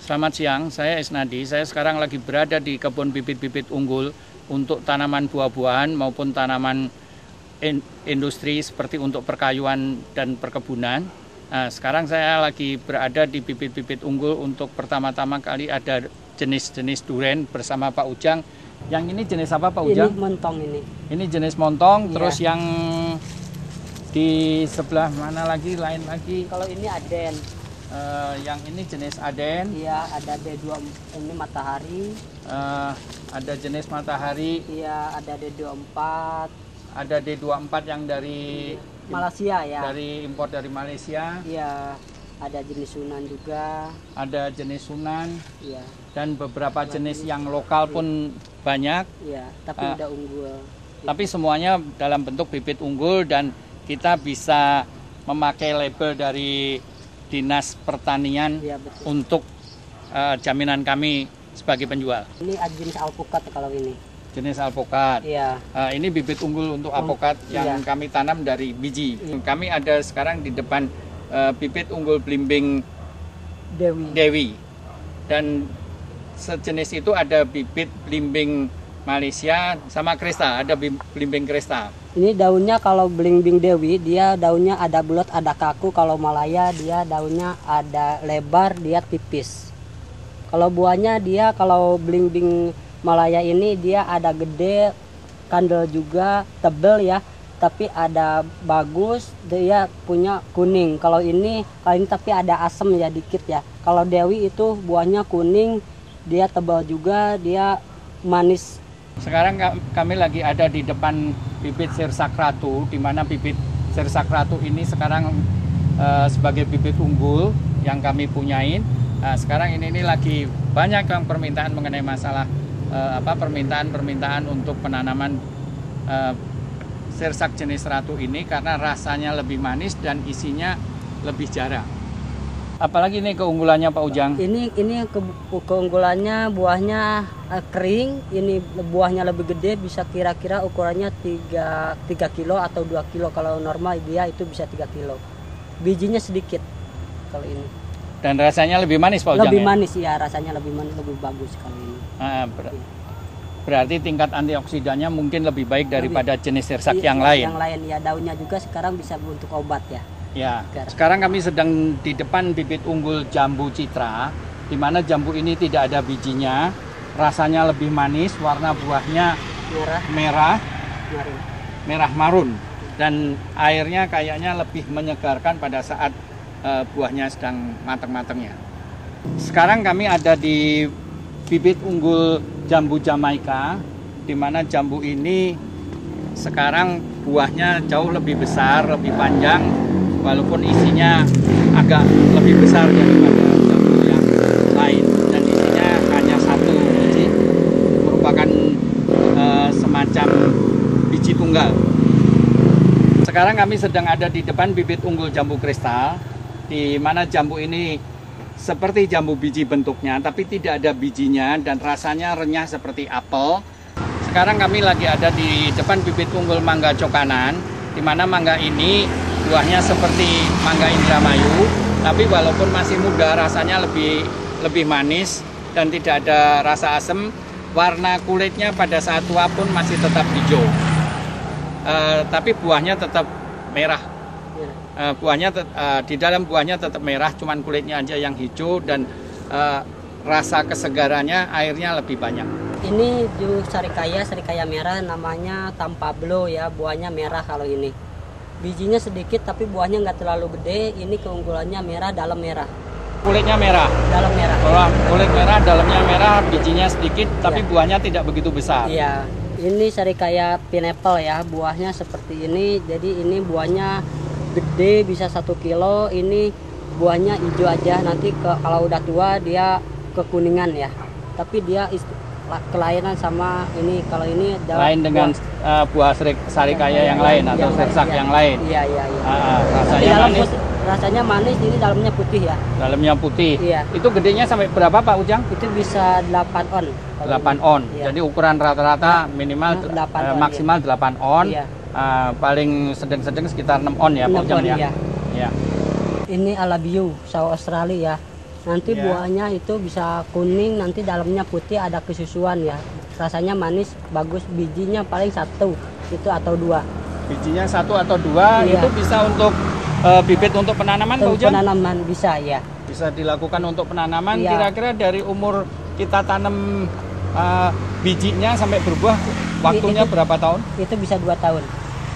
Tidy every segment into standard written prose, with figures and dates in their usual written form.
Selamat siang, saya Isnadi. Saya sekarang lagi berada di kebun bibit-bibit unggul untuk tanaman buah-buahan maupun tanaman industri seperti untuk perkayuan dan perkebunan. Nah, sekarang saya lagi berada di bibit-bibit unggul untuk pertama-tama kali ada jenis-jenis duren bersama Pak Ujang. Yang ini jenis apa Pak Ujang? Ini montong ini. Ini jenis montong, Iya. Terus yang di sebelah mana lagi, lain lagi? Kalau ini aden. Yang ini jenis aden. Iya, ada D2 ini matahari. Ada jenis matahari. Iya, ada D24. Ada D24 yang dari Malaysia ya. Dari impor dari Malaysia. Iya, ada jenis Sunan juga. Ada jenis Sunan. Iya. Dan beberapa jenis yang lokal pun banyak. Iya, tapi udah unggul. Tapi semuanya dalam bentuk bibit unggul dan kita bisa memakai label dari Dinas Pertanian Iya, betul. untuk jaminan kami sebagai penjual. Ini jenis alpukat kalau ini. Jenis alpukat. Iya. Ini bibit unggul untuk alpukat yang kami tanam dari biji. Kami ada sekarang di depan bibit unggul belimbing Dewi. Dan sejenis itu ada bibit belimbing Malaysia sama Kresta, ada belimbing Kresta. Ini daunnya kalau belimbing Dewi, dia daunnya ada bulat, ada kaku. Kalau Malaya dia daunnya ada lebar, dia tipis. Kalau buahnya dia, kalau belimbing Malaya ini dia ada gede, kandel juga, tebel ya. Tapi ada bagus, dia punya kuning. Kalau ini tapi ada asam ya dikit ya. Kalau Dewi itu buahnya kuning, dia tebal juga, dia manis. Sekarang kami lagi ada di depan bibit Sirsak Ratu, di mana bibit Sirsak Ratu ini sekarang sebagai bibit unggul yang kami punyain. Sekarang ini lagi banyak yang permintaan mengenai masalah permintaan untuk penanaman Sirsak jenis Ratu ini karena rasanya lebih manis dan isinya lebih jarang. Apalagi ini keunggulannya Pak Ujang? Ini keunggulannya buahnya kering, ini buahnya lebih gede, bisa kira-kira ukurannya 3 kilo atau 2 kilo. Kalau normal dia itu bisa 3 kilo. Bijinya sedikit kalau ini. Dan rasanya lebih manis Pak Ujang? Lebih manis ya, rasanya lebih manis, lebih bagus kalau ini. Berarti tingkat antioksidannya mungkin lebih baik daripada jenis sirsak yang lain? Yang lain ya, daunnya juga sekarang bisa untuk obat ya. Ya, sekarang kami sedang di depan bibit unggul jambu citra, di mana jambu ini tidak ada bijinya, rasanya lebih manis, warna buahnya merah marun, dan airnya kayaknya lebih menyegarkan pada saat buahnya sedang matang-matangnya. Sekarang kami ada di bibit unggul jambu Jamaika, di mana jambu ini sekarang buahnya jauh lebih besar, lebih panjang, walaupun isinya agak lebih besar daripada jambu yang lain, dan isinya hanya 1 biji, merupakan semacam biji tunggal. Sekarang kami sedang ada di depan bibit unggul jambu kristal, di mana jambu ini seperti jambu biji bentuknya, tapi tidak ada bijinya dan rasanya renyah seperti apel. Sekarang kami lagi ada di depan bibit unggul mangga cokanan, di mana mangga ini buahnya seperti mangga Indramayu, tapi walaupun masih muda rasanya lebih manis dan tidak ada rasa asam. Warna kulitnya pada saat tua pun masih tetap hijau, tapi buahnya tetap merah. Di dalam buahnya tetap merah, cuman kulitnya aja yang hijau dan rasa kesegarannya, airnya lebih banyak. Ini jus sarikaya merah, namanya Tampablo ya, buahnya merah kalau ini. Bijinya sedikit tapi buahnya nggak terlalu gede. Ini keunggulannya merah, dalam merah. Kulitnya merah. Dalam merah. Kulit merah, dalamnya merah, bijinya sedikit, tapi buahnya tidak begitu besar. Iya. Ini sarikaya pineapple ya, buahnya seperti ini. Jadi ini buahnya gede, bisa 1 kilo. Ini buahnya hijau aja. Nanti kalau udah tua dia kekuningan ya. Tapi dia kelainan sama ini. Kalau ini lain dengan buah sarikaya yang lain atau sirsak yang lain. Iya. Rasanya manis. Rasanya manis, ini dalamnya putih ya. Dalamnya putih. Iya. Itu gedenya sampai berapa Pak Ujang? Itu bisa 8 on. 8 on. Iya. Jadi ukuran rata-rata minimal 8 on, maksimal 8 on. Iya. Paling sedang-sedang sekitar 6 on ya Pak Ujang ya. Iya. Ya. Ini Alabiu, sawo Australia ya. Nanti Ya. buahnya itu bisa kuning, nanti dalamnya putih, ada kesusuan ya. Rasanya manis, bagus. Bijinya paling 1 itu atau 2. Bijinya 1 atau 2 Iya. itu bisa untuk bibit untuk penanaman, Pak Untuk Ujang? penanaman bisa ya. Bisa dilakukan untuk penanaman. Iya. Kira-kira dari umur kita tanam bijinya sampai berbuah waktunya Itu- berapa tahun? Itu bisa 2 tahun.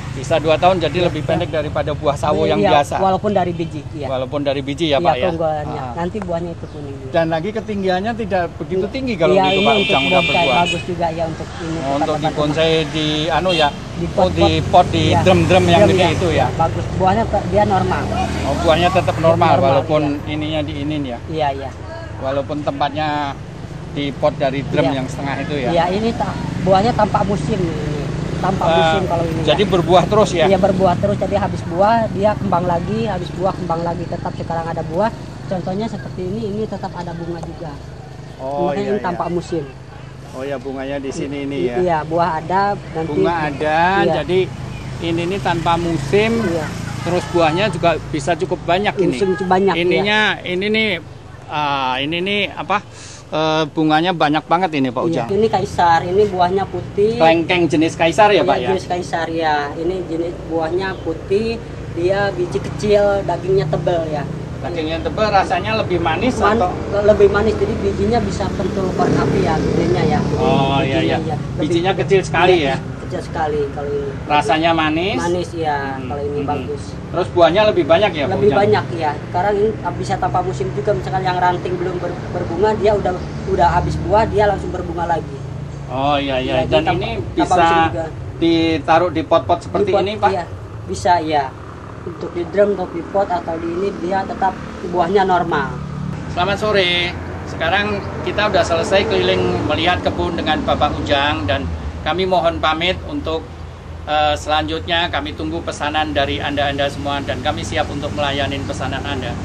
Bisa 2 tahun, jadi Iya, lebih iya. pendek daripada buah sawo yang Iya, biasa. Walaupun dari biji, iya. Walaupun dari biji ya Iya, Pak ya. keunggulannya. Ah. Nanti buahnya itu kuning juga. Dan lagi ketinggiannya tidak begitu tinggi kalau Iya, gitu ini Pak untuk Ujang udah bonsai berbuah. bagus juga ya untuk ini. Oh, untuk tempat-tempat dibonsai di anu ya, Di di pot di Iya. drum-drum yang Drum, gede ya. itu ya. Bagus, buahnya dia normal. Oh, buahnya tetap normal, Normal, walaupun ininya diinin ya. Iya, iya. Walaupun tempatnya di pot dari drum Iya. yang setengah itu ya. Iya, ini buahnya tanpa musim ini. Tanpa musim kalau ini. Jadi ya. berbuah terus ya. Iya, berbuah terus, jadi habis buah dia kembang lagi, habis buah kembang lagi, tetap sekarang ada buah. Contohnya seperti ini tetap ada bunga juga. Oh Makanya iya, ini tanpa iya. musim. Oh ya, bunganya di sini ini ya. Iya, buah ada nanti. Bunga ada, Iya. jadi ini tanpa musim. Iya. Terus buahnya juga bisa cukup banyak ini. Musim banyak. Ininya ini nih apa? Bunganya banyak banget ini Pak Iya. Ujang. Ini kaisar, ini buahnya putih. Klengkeng jenis kaisar ya Iya, Pak ya. jenis kaisar ya. Ini jenis buahnya putih, dia biji kecil, dagingnya tebal ya. Dagingnya tebal, rasanya lebih manis atau? Lebih manis, jadi bijinya bisa pentul korn api ya, gedenya ya. Oh iya iya. Bijinya, Bijinya kecil sekali ya. Kecil sekali kalau ini. Rasanya manis. Manis ya, kalau ini bagus. Terus buahnya lebih banyak ya Pak Lebih Ujang? banyak ya. Sekarang ini bisa tanpa musim juga, misalkan yang ranting belum berbunga, dia udah habis buah, dia langsung berbunga lagi. Oh iya iya. Ya, Dan jadi ini tanpa musim bisa juga. ditaruh di pot-pot seperti Di pot, ini Pak? Iya, bisa ya. Untuk di drum atau di pot atau di ini dia tetap buahnya normal. Selamat sore. Sekarang kita udah selesai keliling melihat kebun dengan Bapak Ujang dan kami mohon pamit untuk selanjutnya kami tunggu pesanan dari Anda semua dan kami siap untuk melayani pesanan Anda.